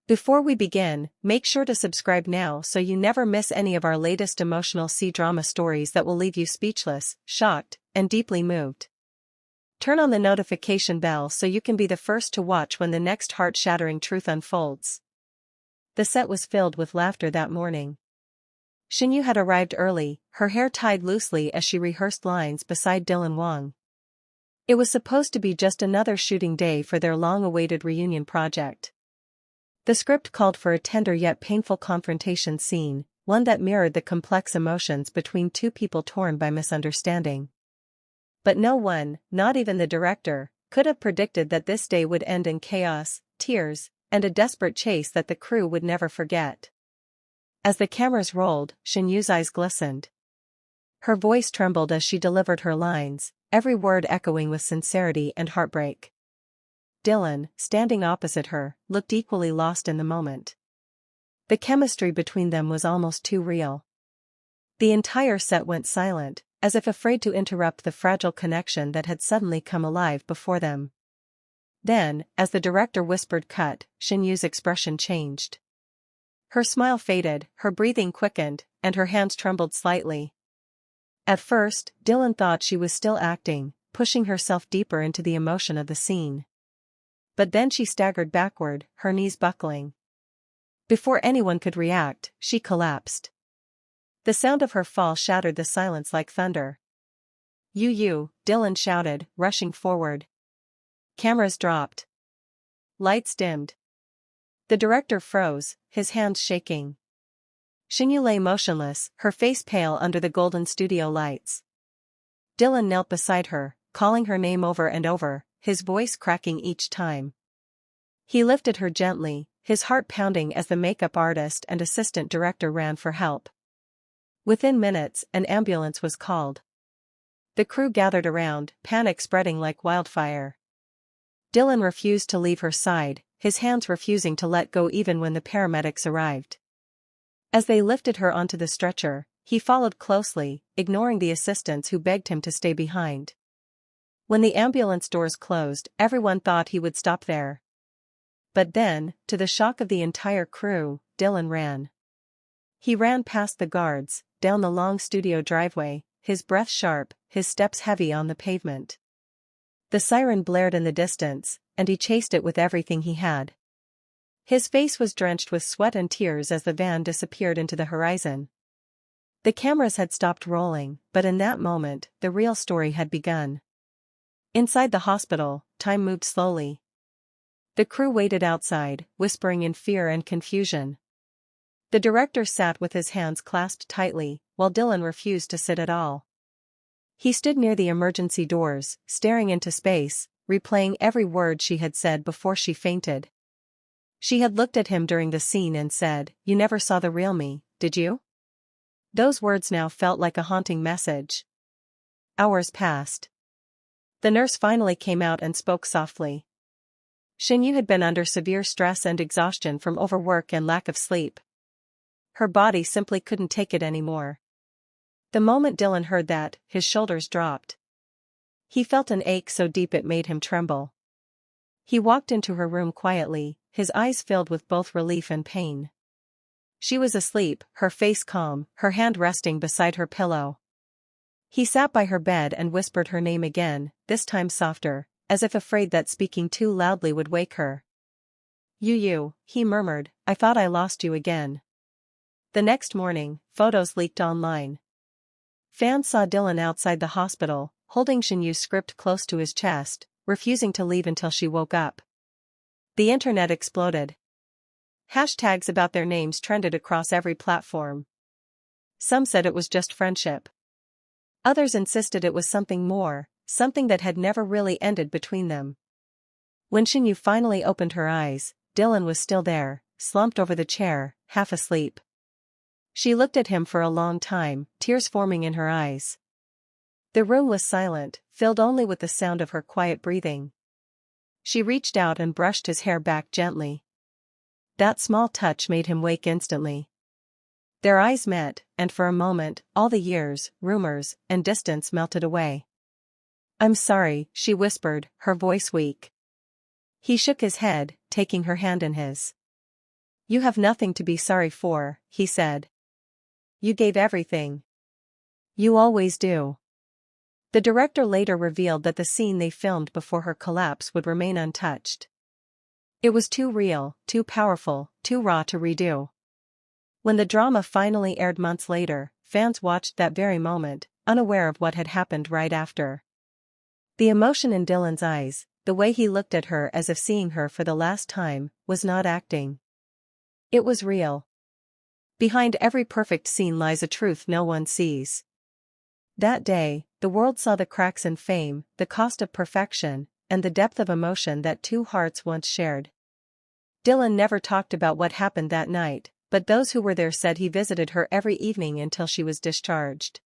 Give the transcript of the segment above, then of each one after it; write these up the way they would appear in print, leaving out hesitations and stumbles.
Before we begin, make sure to subscribe now so you never miss any of our latest emotional C-drama stories that will leave you speechless, shocked, and deeply moved. Turn on the notification bell so you can be the first to watch when the next heart-shattering truth unfolds. The set was filled with laughter that morning. Shen Yue had arrived early, her hair tied loosely as she rehearsed lines beside Dylan Wang. It was supposed to be just another shooting day for their long-awaited reunion project. The script called for a tender yet painful confrontation scene, one that mirrored the complex emotions between two people torn by misunderstanding. But no one, not even the director, could have predicted that this day would end in chaos, tears, and a desperate chase that the crew would never forget. As the cameras rolled, Shen Yue's eyes glistened. Her voice trembled as she delivered her lines, every word echoing with sincerity and heartbreak. Dylan, standing opposite her, looked equally lost in the moment. The chemistry between them was almost too real. The entire set went silent, as if afraid to interrupt the fragile connection that had suddenly come alive before them. Then, as the director whispered cut, Shen Yue's expression changed. Her smile faded, her breathing quickened, and her hands trembled slightly. At first, Dylan thought she was still acting, pushing herself deeper into the emotion of the scene. But then she staggered backward, her knees buckling. Before anyone could react, she collapsed. The sound of her fall shattered the silence like thunder. "You," Dylan shouted, rushing forward. Cameras dropped. Lights dimmed. The director froze, his hands shaking. Shen Yue lay motionless, her face pale under the golden studio lights. Dylan knelt beside her, calling her name over and over, his voice cracking each time. He lifted her gently, his heart pounding as the makeup artist and assistant director ran for help. Within minutes, an ambulance was called. The crew gathered around, panic spreading like wildfire. Dylan refused to leave her side, his hands refusing to let go even when the paramedics arrived. As they lifted her onto the stretcher, he followed closely, ignoring the assistants who begged him to stay behind. When the ambulance doors closed, everyone thought he would stop there. But then, to the shock of the entire crew, Dylan ran. He ran past the guards, down the long studio driveway, his breath sharp, his steps heavy on the pavement. The siren blared in the distance, and he chased it with everything he had. His face was drenched with sweat and tears as the van disappeared into the horizon. The cameras had stopped rolling, but in that moment, the real story had begun. Inside the hospital, time moved slowly. The crew waited outside, whispering in fear and confusion. The director sat with his hands clasped tightly, while Dylan refused to sit at all. He stood near the emergency doors, staring into space, replaying every word she had said before she fainted. She had looked at him during the scene and said, "You never saw the real me, did you?" Those words now felt like a haunting message. Hours passed. The nurse finally came out and spoke softly. Shen Yue had been under severe stress and exhaustion from overwork and lack of sleep. Her body simply couldn't take it anymore. The moment Dylan heard that, his shoulders dropped. He felt an ache so deep it made him tremble. He walked into her room quietly, his eyes filled with both relief and pain. She was asleep, her face calm, her hand resting beside her pillow. He sat by her bed and whispered her name again, this time softer, as if afraid that speaking too loudly would wake her. You, he murmured, "I thought I lost you again." The next morning, photos leaked online. Fans saw Dylan outside the hospital, holding Shen Yue's script close to his chest, refusing to leave until she woke up. The internet exploded. Hashtags about their names trended across every platform. Some said it was just friendship. Others insisted it was something more, something that had never really ended between them. When Shen Yue finally opened her eyes, Dylan was still there, slumped over the chair, half asleep. She looked at him for a long time, tears forming in her eyes. The room was silent, filled only with the sound of her quiet breathing. She reached out and brushed his hair back gently. That small touch made him wake instantly. Their eyes met, and for a moment, all the years, rumors, and distance melted away. "I'm sorry," she whispered, her voice weak. He shook his head, taking her hand in his. You have nothing to be sorry for, he said. You gave everything. You always do. The director later revealed that the scene they filmed before her collapse would remain untouched. It was too real, too powerful, too raw to redo. When the drama finally aired months later, fans watched that very moment, unaware of what had happened right after. The emotion in Dylan's eyes, the way he looked at her as if seeing her for the last time, was not acting. It was real. Behind every perfect scene lies a truth no one sees. That day, the world saw the cracks in fame, the cost of perfection, and the depth of emotion that two hearts once shared. Dylan never talked about what happened that night, but those who were there said he visited her every evening until she was discharged.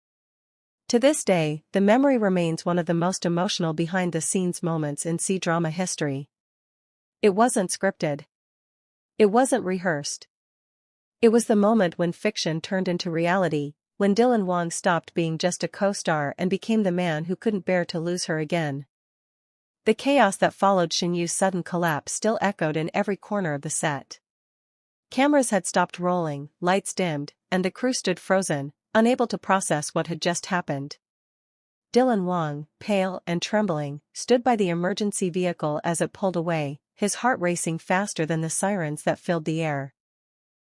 To this day, the memory remains one of the most emotional behind-the-scenes moments in CDrama history. It wasn't scripted. It wasn't rehearsed. It was the moment when fiction turned into reality, when Dylan Wang stopped being just a co-star and became the man who couldn't bear to lose her again. The chaos that followed Shen Yue's sudden collapse still echoed in every corner of the set. Cameras had stopped rolling, lights dimmed, and the crew stood frozen, unable to process what had just happened. Dylan Wang, pale and trembling, stood by the emergency vehicle as it pulled away, his heart racing faster than the sirens that filled the air.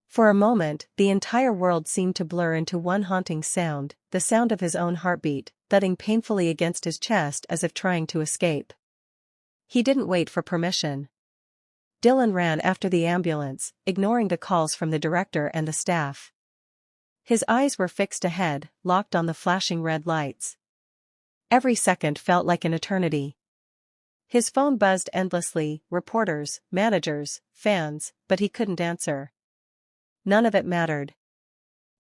For a moment, the entire world seemed to blur into one haunting sound, the sound of his own heartbeat, thudding painfully against his chest as if trying to escape. He didn't wait for permission. Dylan ran after the ambulance, ignoring the calls from the director and the staff. His eyes were fixed ahead, locked on the flashing red lights. Every second felt like an eternity. His phone buzzed endlessly, reporters, managers, fans, but he couldn't answer. None of it mattered.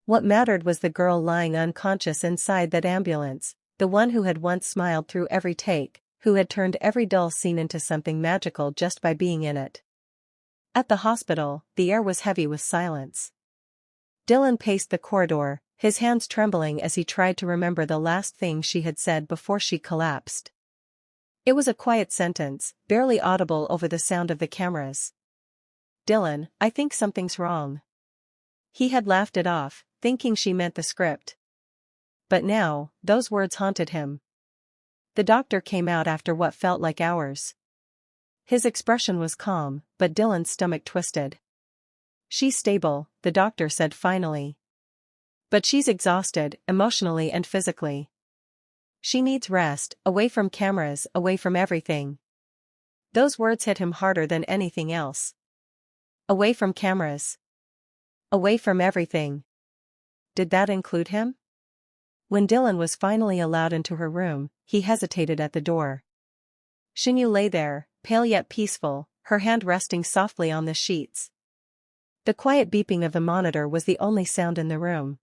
What mattered was the girl lying unconscious inside that ambulance, the one who had once smiled through every take, who had turned every dull scene into something magical just by being in it. At the hospital, the air was heavy with silence. Dylan paced the corridor, his hands trembling as he tried to remember the last thing she had said before she collapsed. It was a quiet sentence, barely audible over the sound of the cameras. "Dylan, I think something's wrong." He had laughed it off, thinking she meant the script. But now, those words haunted him. The doctor came out after what felt like hours. His expression was calm, but Dylan's stomach twisted. "She's stable," the doctor said finally. "But she's exhausted, emotionally and physically. She needs rest, away from cameras, away from everything." Those words hit him harder than anything else. Away from cameras. Away from everything. Did that include him? When Dylan was finally allowed into her room, he hesitated at the door. Shen Yue lay there, pale yet peaceful, her hand resting softly on the sheets. The quiet beeping of the monitor was the only sound in the room.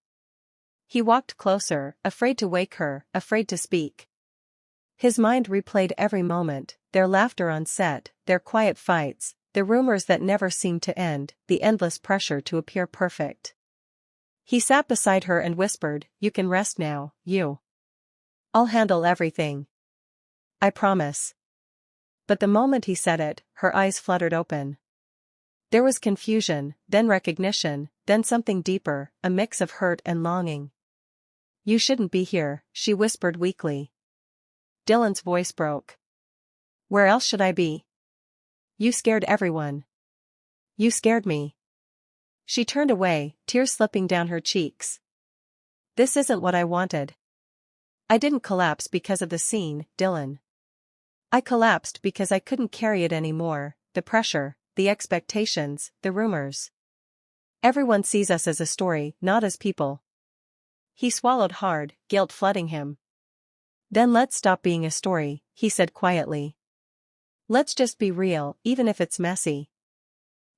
He walked closer, afraid to wake her, afraid to speak. His mind replayed every moment, their laughter on set, their quiet fights, the rumors that never seemed to end, the endless pressure to appear perfect. He sat beside her and whispered, "You can rest now, you. I'll handle everything. I promise." But the moment he said it, her eyes fluttered open. There was confusion, then recognition, then something deeper, a mix of hurt and longing. "You shouldn't be here," she whispered weakly. Dylan's voice broke. "Where else should I be? You scared everyone. You scared me." She turned away, tears slipping down her cheeks. "This isn't what I wanted. I didn't collapse because of the scene, Dylan. I collapsed because I couldn't carry it anymore, the pressure, the expectations, the rumors. Everyone sees us as a story, not as people." He swallowed hard, guilt flooding him. "Then let's stop being a story," he said quietly. "Let's just be real, even if it's messy."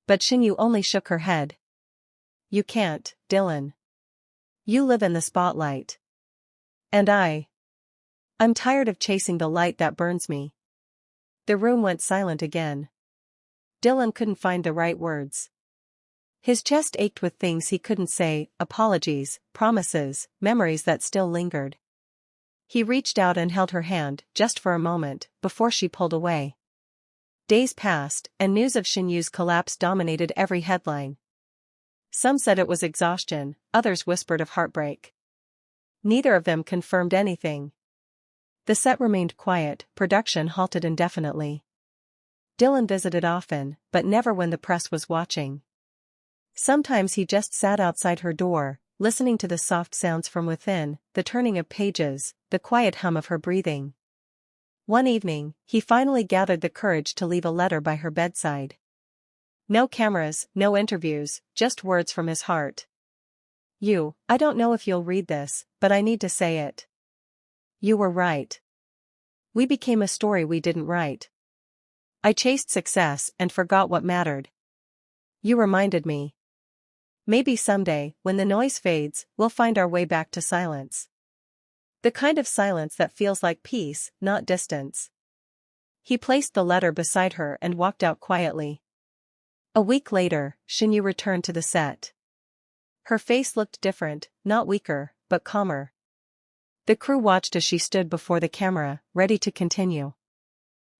But Shen Yue only shook her head. "You can't, Dylan. You live in the spotlight. And I'm tired of chasing the light that burns me." The room went silent again. Dylan couldn't find the right words. His chest ached with things he couldn't say, apologies, promises, memories that still lingered. He reached out and held her hand, just for a moment, before she pulled away. Days passed, and news of Shen Yue's collapse dominated every headline. Some said it was exhaustion, others whispered of heartbreak. Neither of them confirmed anything. The set remained quiet, production halted indefinitely. Dylan visited often, but never when the press was watching. Sometimes he just sat outside her door, listening to the soft sounds from within, the turning of pages, the quiet hum of her breathing. One evening, he finally gathered the courage to leave a letter by her bedside. No cameras, no interviews, just words from his heart. I don't know if you'll read this, but I need to say it. You were right. We became a story we didn't write. I chased success and forgot what mattered. You reminded me. Maybe someday, when the noise fades, we'll find our way back to silence. The kind of silence that feels like peace, not distance. He placed the letter beside her and walked out quietly. A week later, Shen Yue returned to the set. Her face looked different, not weaker, but calmer. The crew watched as she stood before the camera, ready to continue.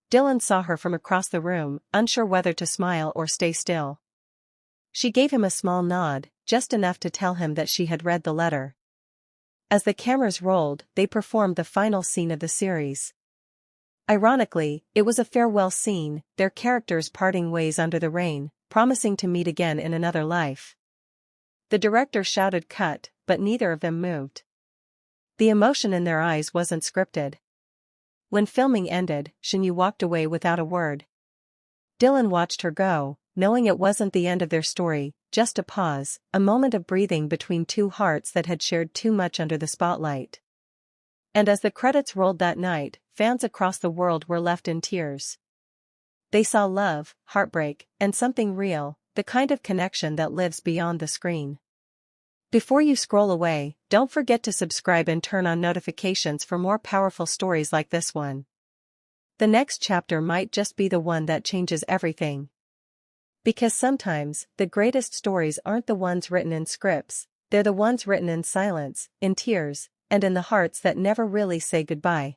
Dylan saw her from across the room, unsure whether to smile or stay still. She gave him a small nod, just enough to tell him that she had read the letter. As the cameras rolled, they performed the final scene of the series. Ironically, it was a farewell scene, their characters parting ways under the rain, promising to meet again in another life. The director shouted cut, but neither of them moved. The emotion in their eyes wasn't scripted. When filming ended, Shen Yue walked away without a word. Dylan watched her go, knowing it wasn't the end of their story, just a pause, a moment of breathing between two hearts that had shared too much under the spotlight. And as the credits rolled that night, fans across the world were left in tears. They saw love, heartbreak, and something real, the kind of connection that lives beyond the screen. Before you scroll away, don't forget to subscribe and turn on notifications for more powerful stories like this one. The next chapter might just be the one that changes everything. Because sometimes, the greatest stories aren't the ones written in scripts, they're the ones written in silence, in tears, and in the hearts that never really say goodbye.